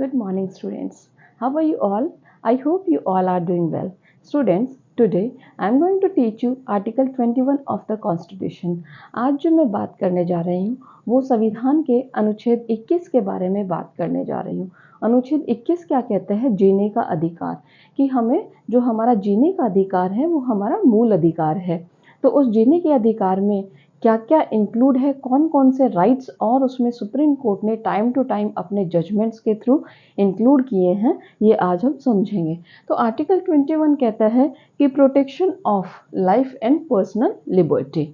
Good morning, students. How are you all? I hope you all are doing well. Students, today I am going to teach you Article 21 of the Constitution. आज जो मैं बात करने जा रही हूँ वो संविधान के अनुच्छेद 21 के बारे में बात करने जा रही हूँ। अनुच्छेद 21 क्या कहते हैं? जीने का अधिकार, कि हमें जो हमारा जीने का अधिकार है वो हमारा मूल अधिकार है। तो उस जीने के अधिकार में क्या क्या इंक्लूड है, कौन कौन से राइट्स और उसमें सुप्रीम कोर्ट ने टाइम टू टाइम अपने जजमेंट्स के थ्रू इंक्लूड किए हैं, ये आज हम समझेंगे। तो आर्टिकल 21 कहता है कि protection of life and personal liberty.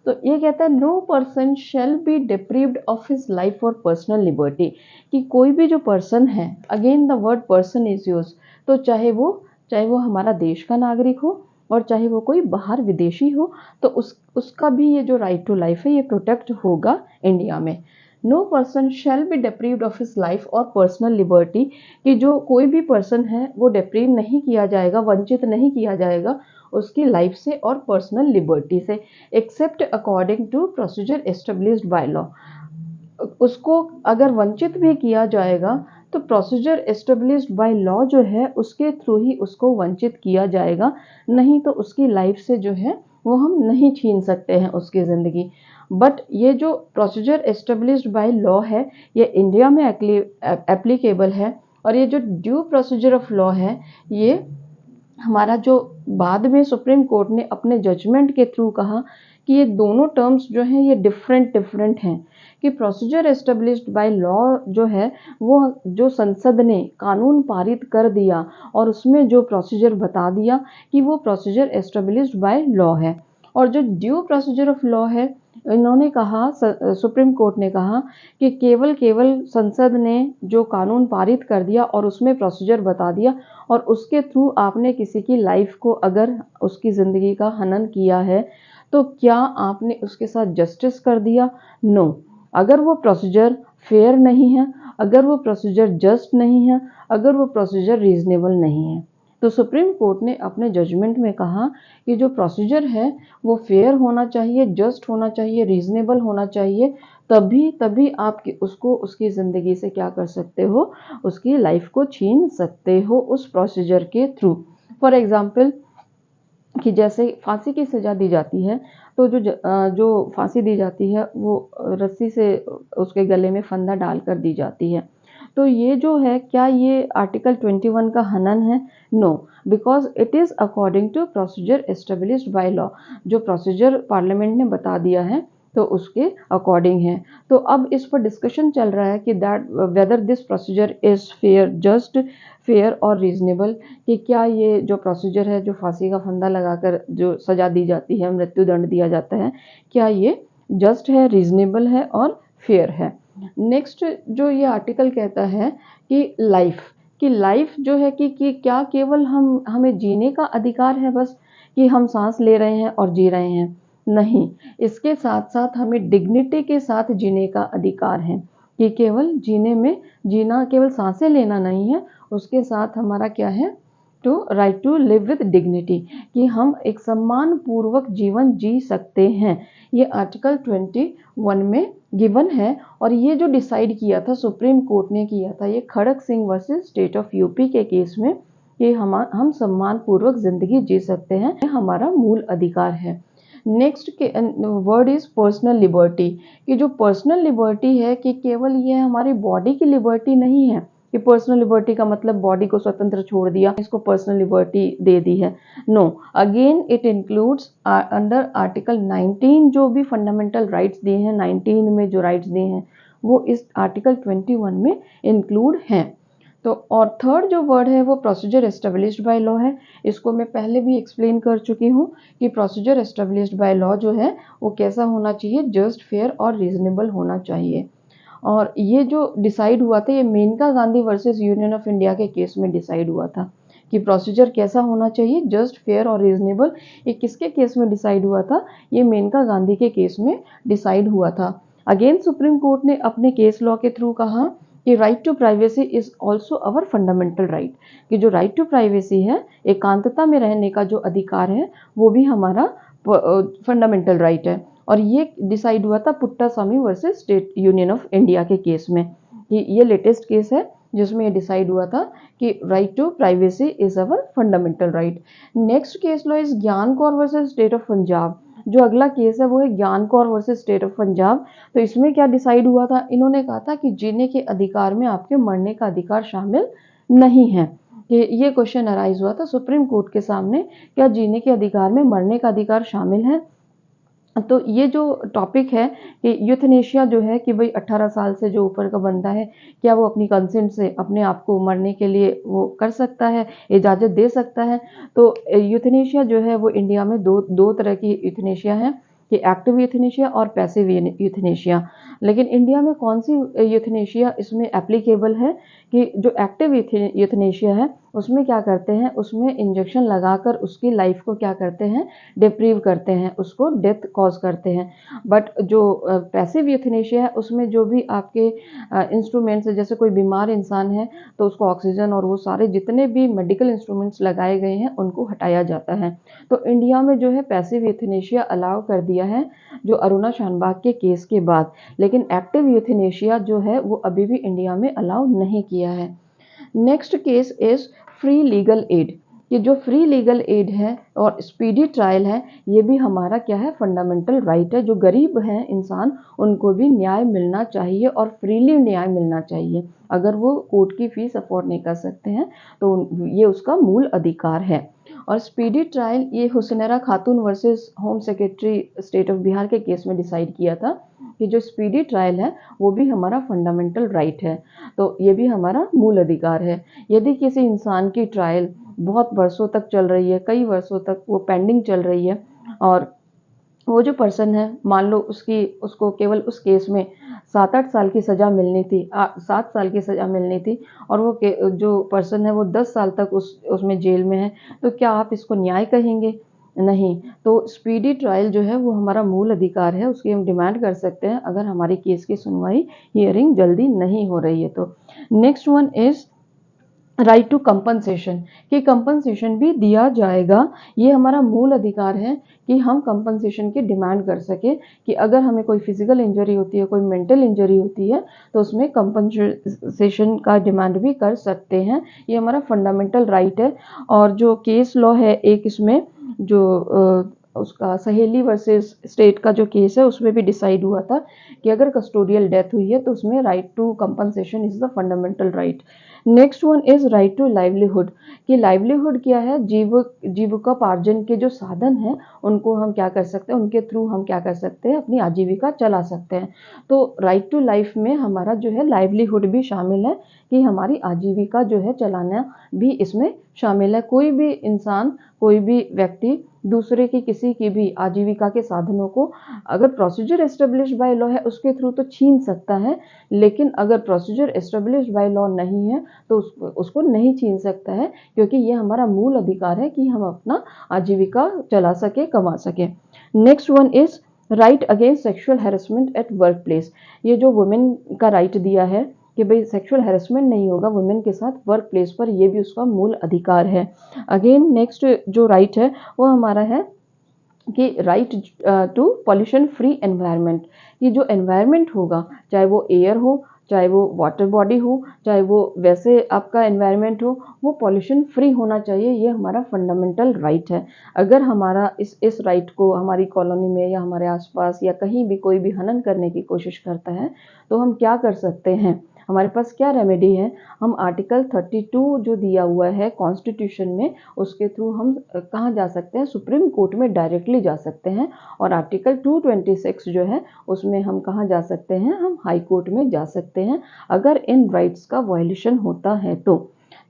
तो ये कहता है no person shall be deprived of his life और पर्सनल लिबर्टी, कि कोई भी जो पर्सन है, again the word person is use, तो चाहे वो हमारा देश का नागरिक हो और चाहे वो कोई बाहर विदेशी हो, तो उसका भी ये जो राइट टू लाइफ है ये प्रोटेक्ट होगा इंडिया में। No person shall be deprived of his life और पर्सनल लिबर्टी, कि जो कोई भी पर्सन है वो डिप्रीव नहीं किया जाएगा, वंचित नहीं किया जाएगा उसकी लाइफ से और पर्सनल लिबर्टी से, except according to procedure established by law. उसको अगर वंचित भी किया जाएगा तो प्रोसीजर एस्टेब्लिश्ड बाय लॉ जो है उसके थ्रू ही उसको वंचित किया जाएगा, नहीं तो उसकी लाइफ से जो है वो हम नहीं छीन सकते हैं उसकी ज़िंदगी। बट ये जो प्रोसीजर एस्टेब्लिश्ड बाय लॉ है ये इंडिया में एप्लीकेबल है, और ये जो ड्यू प्रोसीजर ऑफ लॉ है ये हमारा जो बाद में सुप्रीम कोर्ट ने अपने जजमेंट के थ्रू कहा कि ये दोनों टर्म्स जो हैं ये डिफरेंट हैं, कि प्रोसीजर एस्टेब्लिश्ड बाय लॉ जो है वो जो संसद ने कानून पारित कर दिया और उसमें जो प्रोसीजर बता दिया कि वो प्रोसीजर एस्टेब्लिश्ड बाय लॉ है, और जो ड्यू प्रोसीजर ऑफ लॉ है इन्होंने कहा, सुप्रीम कोर्ट ने कहा कि केवल संसद ने जो कानून पारित कर दिया और उसमें प्रोसीजर बता दिया और उसके थ्रू आपने किसी की लाइफ को अगर उसकी ज़िंदगी का हनन किया है तो क्या आपने उसके साथ जस्टिस कर दिया? नो। अगर वो प्रोसीजर फेयर नहीं है, अगर वो प्रोसीजर जस्ट नहीं है, अगर वो प्रोसीजर रीजनेबल नहीं है, तो सुप्रीम कोर्ट ने अपने जजमेंट में कहा कि जो प्रोसीजर है वो फेयर होना चाहिए, जस्ट होना चाहिए, रीजनेबल होना चाहिए, तभी आप उसको उसकी ज़िंदगी से क्या कर सकते हो, उसकी लाइफ को छीन सकते हो उस प्रोसीजर के थ्रू। फॉर एग्जाम्पल कि जैसे फांसी की सज़ा दी जाती है तो जो फांसी दी जाती है वो रस्सी से उसके गले में फंदा डालकर दी जाती है, तो ये जो है क्या ये आर्टिकल 21 का हनन है? No, because it is according to procedure established by law. जो प्रोसीजर पार्लियामेंट ने बता दिया है तो उसके अकॉर्डिंग है। तो अब इस पर डिस्कशन चल रहा है कि that whether this procedure is fair, just, fair और रीजनेबल, कि क्या ये जो प्रोसीजर है, जो फांसी का फंदा लगाकर जो सज़ा दी जाती है, मृत्यु दंड दिया जाता है, क्या ये जस्ट है, रीजनेबल है और फेयर है। नेक्स्ट जो ये आर्टिकल कहता है कि लाइफ जो है कि क्या केवल हमें जीने का अधिकार है बस, कि हम सांस ले रहे हैं और जी रहे हैं? नहीं, इसके साथ साथ हमें डिग्निटी के साथ जीने का अधिकार है, कि केवल जीना केवल सांसें लेना नहीं है, उसके साथ हमारा क्या है, to right to live with dignity, कि हम एक सम्मान पूर्वक जीवन जी सकते हैं। ये आर्टिकल 21 में गिवन है, और ये जो डिसाइड किया था सुप्रीम कोर्ट ने किया था ये Kharak Singh versus state of UP के केस में, कि हम सम्मान पूर्वक जिंदगी जी सकते हैं, हमारा मूल अधिकार है। नेक्स्ट के वर्ड इज पर्सनल लिबर्टी, कि जो पर्सनल लिबर्टी है कि केवल ये हमारी बॉडी की लिबर्टी नहीं है, कि पर्सनल लिबर्टी का मतलब बॉडी को स्वतंत्र छोड़ दिया, इसको पर्सनल लिबर्टी दे दी है। No, again it includes under article 19 जो भी फंडामेंटल राइट्स दिए हैं, 19 में जो राइट्स दिए हैं वो इस आर्टिकल 21 में इंक्लूड हैं। तो और थर्ड जो वर्ड है वो प्रोसीजर एस्टेब्लिश्ड बाय लॉ है। इसको मैं पहले भी एक्सप्लेन कर चुकी हूँ कि प्रोसीजर एस्टेब्लिश्ड बाय लॉ जो है वो कैसा होना चाहिए, जस्ट, फेयर और रीजनेबल होना चाहिए। और ये जो डिसाइड हुआ था ये Maneka Gandhi versus union of India के केस में डिसाइड हुआ था कि प्रोसीजर कैसा होना चाहिए, जस्ट, फेयर और रीजनेबल। ये किसके केस में डिसाइड हुआ था? ये मेनका गांधी के केस में डिसाइड हुआ था। अगेन सुप्रीम कोर्ट ने अपने केस लॉ के थ्रू कहा कि right to privacy is also our fundamental right, कि जो राइट टू प्राइवेसी है, एकांतता में रहने का जो अधिकार है, वो भी हमारा फंडामेंटल राइट है। और ये डिसाइड हुआ था Puttaswamy versus state union of India के केस में, कि ये लेटेस्ट केस है जिसमें ये डिसाइड हुआ था कि right to privacy is our fundamental right. Next case law is Gyan Kaur versus state of Punjab. जो अगला केस है वो है Gyan Kaur versus state of Punjab. तो इसमें क्या डिसाइड हुआ था, इन्होंने कहा था कि जीने के अधिकार में आपके मरने का अधिकार शामिल नहीं है। ये क्वेश्चन अराइज हुआ था सुप्रीम कोर्ट के सामने, क्या जीने के अधिकार में मरने का अधिकार शामिल है। तो ये जो टॉपिक है कि यूथनेशिया जो है कि भाई 18 साल से जो ऊपर का बंदा है, क्या वो अपनी कंसेंट से अपने आप को मरने के लिए वो कर सकता है, इजाज़त दे सकता है। तो यूथनेशिया जो है वो इंडिया में दो तरह की यूथनेशिया है कि एक्टिव यूथनेशिया और पैसिव यूथनेशिया। लेकिन इंडिया में कौन सी यूथनेशिया इसमें एप्लीकेबल है कि जो एक्टिव यूथनेशिया है उसमें क्या करते हैं, उसमें इंजेक्शन लगाकर उसकी लाइफ को क्या करते हैं, डिप्रीव करते हैं, उसको डेथ कॉज करते हैं। बट जो पैसिव यूथनेशिया है उसमें जो भी आपके इंस्ट्रूमेंट्स है, जैसे कोई बीमार इंसान है तो उसको ऑक्सीजन और वो सारे जितने भी मेडिकल इंस्ट्रूमेंट्स लगाए गए हैं उनको हटाया जाता है। तो इंडिया में जो है पैसिव यूथनेशिया अलाउ कर दिया है जो अरुणा शानबाग के केस के बाद, लेकिन एक्टिव यूथनेशिया जो है वो अभी भी इंडिया में अलाउ नहीं किया है। Next case is free legal aid. ये जो फ्री लीगल एड है और स्पीडी ट्रायल है, ये भी हमारा क्या है, फंडामेंटल राइट है। जो गरीब हैं इंसान उनको भी न्याय मिलना चाहिए और फ्रीली न्याय मिलना चाहिए। अगर वो कोर्ट की फीस अफोर्ड नहीं कर सकते हैं तो ये उसका मूल अधिकार है। और स्पीडी ट्रायल ये हुसैनरा खातून versus home secretary state of Bihar के केस में डिसाइड किया था कि जो स्पीडी ट्रायल है वो भी हमारा फंडामेंटल राइट है। तो ये भी हमारा मूल अधिकार है। यदि किसी इंसान की ट्रायल बहुत वर्षों तक चल रही है, कई वर्षों तक वो पेंडिंग चल रही है और वो जो पर्सन है मान लो उसको केवल उस केस में 7-8 साल की सज़ा मिलनी थी, 7 साल की सज़ा मिलनी थी और वो जो पर्सन है वो 10 साल तक उसमें जेल में है, तो क्या आप इसको न्याय कहेंगे? नहीं। तो स्पीडी ट्रायल जो है वो हमारा मूल अधिकार है, उसकी हम डिमांड कर सकते हैं अगर हमारी केस की सुनवाई हियरिंग जल्दी नहीं हो रही है तो। Next one is right to compensation, कि कंपनसेशन भी दिया जाएगा। ये हमारा मूल अधिकार है कि हम कंपनसेशन की डिमांड कर सके कि अगर हमें कोई फिजिकल इंजरी होती है, कोई मेंटल इंजरी होती है तो उसमें कंपनसेशन का डिमांड भी कर सकते हैं। ये हमारा फंडामेंटल राइट है। और जो केस लॉ है एक इसमें जो उसका सहेली वर्सेस स्टेट का जो केस है उसमें भी डिसाइड हुआ था कि अगर कस्टोडियल डेथ हुई है तो उसमें right to compensation is the fundamental right. Next one is right to livelihood, कि लाइवलीहुड क्या है, जीविकोपार्जन के जो साधन हैं उनको हम क्या कर सकते हैं, उनके थ्रू हम क्या कर सकते हैं, अपनी आजीविका चला सकते हैं। तो राइट टू लाइफ में हमारा जो है लाइवलीहुड भी शामिल है कि हमारी आजीविका जो है चलाना भी इसमें शामिल है। कोई भी इंसान, कोई भी व्यक्ति दूसरे की किसी की भी आजीविका के साधनों को अगर प्रोसीजर एस्टेब्लिश बाय लॉ है उसके थ्रू तो छीन सकता है, लेकिन अगर प्रोसीजर एस्टेब्लिश बाय लॉ नहीं है तो उसको नहीं छीन सकता है, क्योंकि ये हमारा मूल अधिकार है कि हम अपना आजीविका चला सके, कमा सके। Next one is right against sexual harassment at work place. ये जो वुमेन का राइट दिया है कि भाई सेक्सुअल हैरेसमेंट नहीं होगा वुमेन के साथ वर्क प्लेस पर, ये भी उसका मूल अधिकार है। अगेन नेक्स्ट जो राइट है वो हमारा है कि right to pollution free environment. ये जो एनवायरनमेंट होगा, चाहे वो एयर हो, चाहे वो वाटर बॉडी हो, चाहे वो वैसे आपका एनवायरनमेंट हो, वो पॉल्यूशन फ्री होना चाहिए। ये हमारा फंडामेंटल राइट है। अगर हमारा इस राइट को हमारी कॉलोनी में या हमारे आसपास या कहीं भी कोई भी हनन करने की कोशिश करता है तो हम क्या कर सकते हैं, हमारे पास क्या रेमेडी है, हम आर्टिकल 32 जो दिया हुआ है कॉन्स्टिट्यूशन में उसके थ्रू हम कहाँ जा सकते हैं, सुप्रीम कोर्ट में डायरेक्टली जा सकते हैं। और आर्टिकल 226 जो है उसमें हम कहाँ जा सकते हैं, हम हाई कोर्ट में जा सकते हैं अगर इन राइट्स का वायलेशन होता है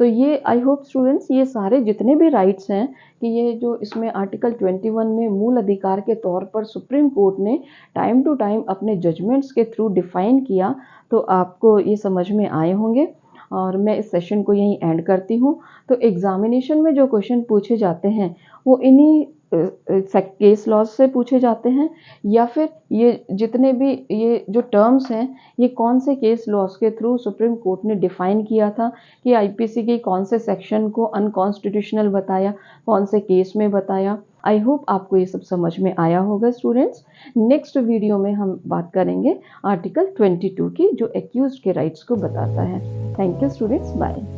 तो ये आई होप स्टूडेंट्स ये सारे जितने भी राइट्स हैं कि ये जो इसमें आर्टिकल 21 में मूल अधिकार के तौर पर सुप्रीम कोर्ट ने टाइम टू टाइम अपने जजमेंट्स के थ्रू डिफाइन किया, तो आपको ये समझ में आए होंगे। और मैं इस सेशन को यहीं एंड करती हूँ। तो एग्जामिनेशन में जो क्वेश्चन पूछे जाते हैं वो इन्हीं केस लॉज से पूछे जाते हैं, या फिर ये जितने भी ये जो टर्म्स हैं ये कौन से केस लॉज के थ्रू सुप्रीम कोर्ट ने डिफाइन किया था कि आईपीसी के कौन से सेक्शन को अनकॉन्स्टिट्यूशनल बताया, कौन से केस में बताया। आई होप आपको ये सब समझ में आया होगा स्टूडेंट्स। नेक्स्ट वीडियो में हम बात करेंगे आर्टिकल 22 की जो एक्यूज्ड के राइट्स को बताता है। Thank you students, bye.